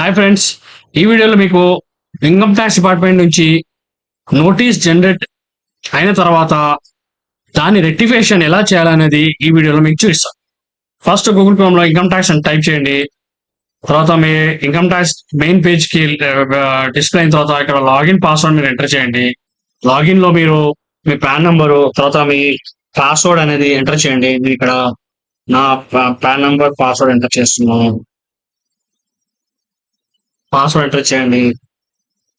Hi friends, ఈ వీడియోలో మీకు ఇన్కమ్ ట్యాక్స్ డిపార్ట్మెంట్ నుంచి నోటీస్ జనరేట్ అయిన తర్వాత దాని రెక్టిఫికేషన్ ఎలా చేయాలనేది ఈ వీడియోలో మీకు చూపిస్తాను. ఫస్ట్ గూగుల్ క్రోమ్లో ఇన్కమ్ ట్యాక్స్ అని టైప్ చేయండి. తర్వాత మీ ఇన్కమ్ ట్యాక్స్ మెయిన్ పేజ్కి డిస్ప్లే అయిన తర్వాత ఇక్కడ లాగిన్ పాస్వర్డ్ మీరు ఎంటర్ చేయండి. లాగిన్లో మీరు మీ పాన్ నెంబరు తర్వాత మీ పాస్వర్డ్ అనేది ఎంటర్ చేయండి. నేను ఇక్కడ నా పాన్ నెంబర్ పాస్వర్డ్ ఎంటర్ చేస్తున్నాను. పాస్వర్డ్ ఎంటర్ చేయండి,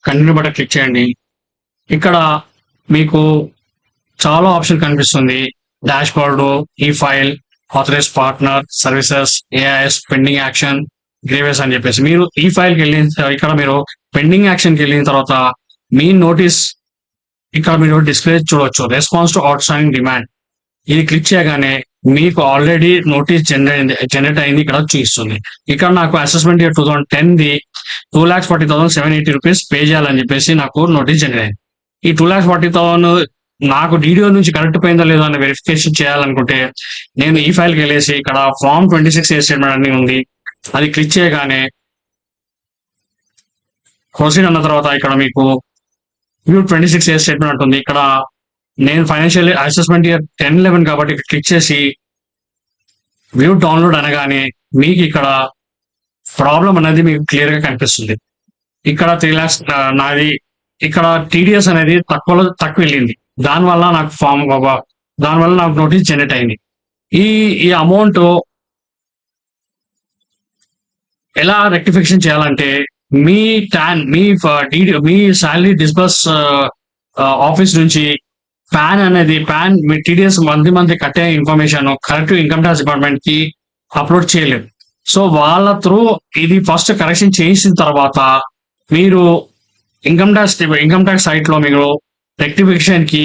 కంటిన్యూ బటన్ క్లిక్ చేయండి. ఇక్కడ మీకు చాలా ఆప్షన్ కనిపిస్తుంది. Dashboard, E file, authorise partner, services, AIS, pending action, grievance అని చెప్పేసి మీరు ఈ ఫైల్కి వెళ్ళిన ఇక్కడ మీరు పెండింగ్ యాక్షన్కి వెళ్ళిన తర్వాత మీ నోటీస్ ఇక్కడ మీరు డిస్ప్లే చూడవచ్చు. Response to out standing demand, ఇది క్లిక్ చేయగానే మీకు ఆల్రెడీ నోటీస్ జనరేట్ అయింది ఇక్కడ చూపిస్తుంది. ఇక్కడ నాకు అసెస్మెంట్ ఇయర్ 2010ది 2,40,780 రూపీస్ పే చేయాలని చెప్పేసి నాకు నోటీస్ జనరేట్ అయింది. ఈ 2,40,000 నాకు డీడీఓ నుంచి కరెక్ట్ పోయిందో లేదో అని వెరిఫికేషన్ చేయాలనుకుంటే నేను ఈ ఫైల్కి వెళ్ళేసి ఇక్కడ ఫామ్ 26 ఏ స్టేట్మెంట్ అని ఉంది, అది క్లిక్ చేయగానే ప్రొసీడ్ అన్న తర్వాత ఇక్కడ మీకు వ్యూ 26 ఏ స్టేట్మెంట్ ఉంటుంది. ఇక్కడ నేను ఫైనాన్షియల్ అసెస్మెంట్ ఇయర్ 10-11 కాబట్టి క్లిక్ చేసి వ్యూ డౌన్లోడ్ అనగానే మీకు ఇక్కడ ప్రాబ్లం అనేది మీకు క్లియర్ గా కనిపిస్తుంది. ఇక్కడ 3 lakhs నాది ఇక్కడ టీడీఎస్ అనేది తక్కువ వెళ్ళింది. దానివల్ల నాకు నోటీస్ జనరేట్ అయింది. ఈ అమౌంట్ ఎలా రెక్టిఫికేషన్ చేయాలంటే మీ శాలరీ డిస్బర్స్ ఆఫీస్ నుంచి మీ టీడీఎస్ మంత్లీ కట్టే information correct income tax department కి అప్లోడ్ చేయలేదు. సో వాళ్ళ త్రూ ఇది ఫస్ట్ కరెక్షన్ చేసిన తర్వాత మీరు ఇన్కమ్ ట్యాక్స్ సైట్ లో మీరు రెక్టిఫికేషన్ కి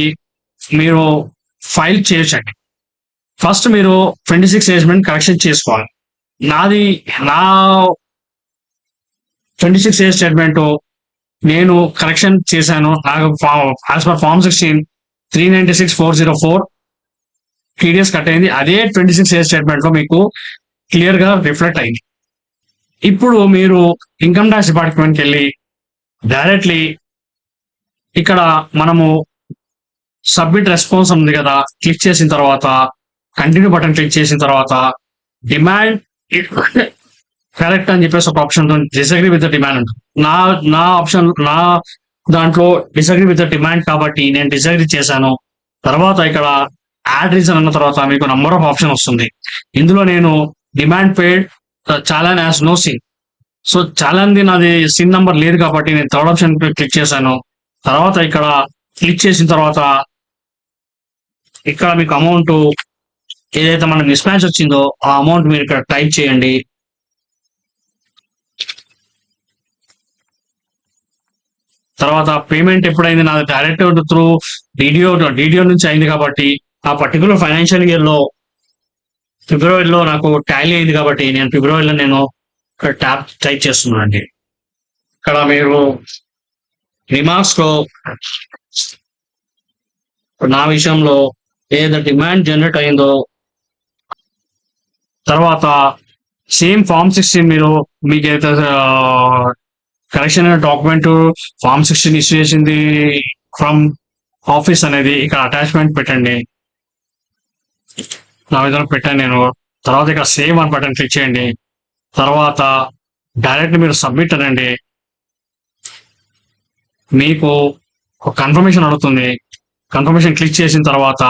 మీరు ఫైల్ చేయొచ్చండి. ఫస్ట్ మీరు 26 స్టేట్మెంట్ కరెక్షన్ చేసుకోవాలి. నా 26 స్టేట్మెంట్ నేను కరెక్షన్ చేశాను. నాకు as per form 16 396,404 TDS cut అయింది. అదే 26 స్టేట్మెంట్ లో మీకు క్లియర్ గా రిఫ్లెక్ట్ అయింది. ఇప్పుడు మీరు ఇన్కమ్ ట్యాక్స్ డిపార్ట్మెంట్కి వెళ్ళి డైరెక్ట్లీ ఇక్కడ మనము సబ్మిట్ రెస్పాన్స్ ఉంది కదా, క్లిక్ చేసిన తర్వాత కంటిన్యూ బటన్ క్లిక్ చేసిన తర్వాత డిమాండ్ కరెక్ట్ అని చెప్పేసి ఒక option disagree with the demand ఉంటుంది. నా దాంట్లో డిసగ్రీ విత్ ద డిమాండ్ కాబట్టి నేను డిసగ్రీ చేశాను. తర్వాత ఇక్కడ యాడ్ రీజన్ అన్న తర్వాత మీకు నంబర్ ఆఫ్ ఆప్షన్ వస్తుంది. ఇందులో నేను demand paid challan as no sin, so చాలాన్ది నాది సిన్ నంబర్ లేదు కాబట్టి నేను థర్డ్ ఆప్షన్ క్లిక్ చేశాను. తర్వాత ఇక్కడ క్లిక్ చేసిన తర్వాత ఇక్కడ మీకు అమౌంట్ ఏదైతే మనకు మిస్ మ్యాచ్ వచ్చిందో ఆ అమౌంట్ మీరు ఇక్కడ టైప్ చేయండి. తర్వాత పేమెంట్ ఎప్పుడైంది, నాది డైరెక్ట్ త్రూ డీడీఓ నుంచి అయింది కాబట్టి ఆ పర్టికులర్ ఫైనాన్షియల్ ఇయర్ లో ఫిబ్రవరిలో నాకు టాలీ అయింది కాబట్టి నేను ఫిబ్రవరిలో నేను ఇక్కడ ట్యాప్ టైప్ చేస్తున్నానండి. ఇక్కడ మీరు రిమార్క్స్ లో నా విషయంలో ఏదైతే డిమాండ్ జనరేట్ అయిందో తర్వాత సేమ్ ఫార్మ్ 16 మీకు ఏదైతే కరెక్షన్ డాక్యుమెంట్ ఫార్మ్ 16 ఇష్యూ చేసింది ఫ్రమ్ ఆఫీస్ అనేది ఇక్కడ అటాచ్మెంట్ పెట్టండి. నా విధంగా పెట్టాను నేను. తర్వాత ఇక్కడ సేవ్ అని బటన్ క్లిక్ చేయండి. తర్వాత డైరెక్ట్ మీరు సబ్మిట్ అనండి. మీకు ఒక కన్ఫర్మేషన్ అడుగుతుంది. కన్ఫర్మేషన్ క్లిక్ చేసిన తర్వాత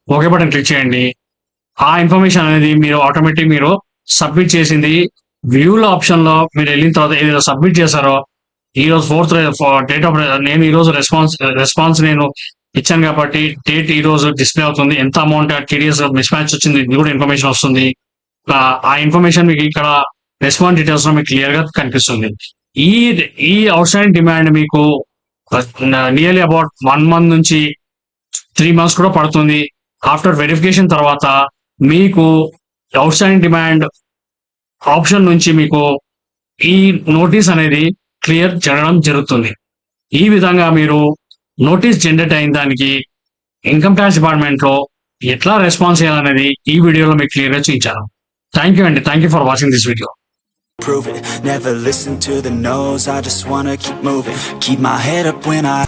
ఓకే బటన్ క్లిక్ చేయండి. ఆ ఇన్ఫర్మేషన్ అనేది మీరు ఆటోమేటిక్ మీరు సబ్మిట్ చేసింది వ్యూల ఆప్షన్ లో మీరు వెళ్ళిన తర్వాత ఏదైతే సబ్మిట్ చేశారో ఈ రోజు 4th డేట్ ఆఫ్ నేను ఈ రోజు రెస్పాన్స్ నేను ఇచ్చాను కాబట్టి డేట్ ఈ రోజు డిస్ప్లే అవుతుంది. ఎంత అమౌంట్ టీడీఎస్ మిస్ మ్యాచ్ వచ్చింది ఇది కూడా ఇన్ఫర్మేషన్ వస్తుంది. ఆ ఇన్ఫర్మేషన్ మీకు ఇక్కడ రెస్పాన్స్ డీటెయిల్స్ లో మీకు క్లియర్ గా కనిపిస్తుంది. ఈ అవుట్ స్టాండింగ్ డిమాండ్ మీకు నియర్లీ అబౌట్ 1 month నుంచి 3 months కూడా పడుతుంది. ఆఫ్టర్ వెరిఫికేషన్ తర్వాత మీకు అవుట్ స్టాండింగ్ డిమాండ్ ఆప్షన్ నుంచి మీకు ఈ నోటీస్ అనేది క్లియర్ చేయడం జరుగుతుంది. ఈ విధంగా మీరు నోటీస్ జనరేట్ అయిన దానికి ఇన్కమ్ ట్యాక్స్ డిపార్ట్మెంట్ లో ఎట్లా రెస్పాన్స్ చేయాలనేది ఈ వీడియోలో మీకు క్లియర్ గా చూపించాను. Thank you for watching this video. prove it. Never listen to the no's, I just wanna keep moving. Keep my head up when I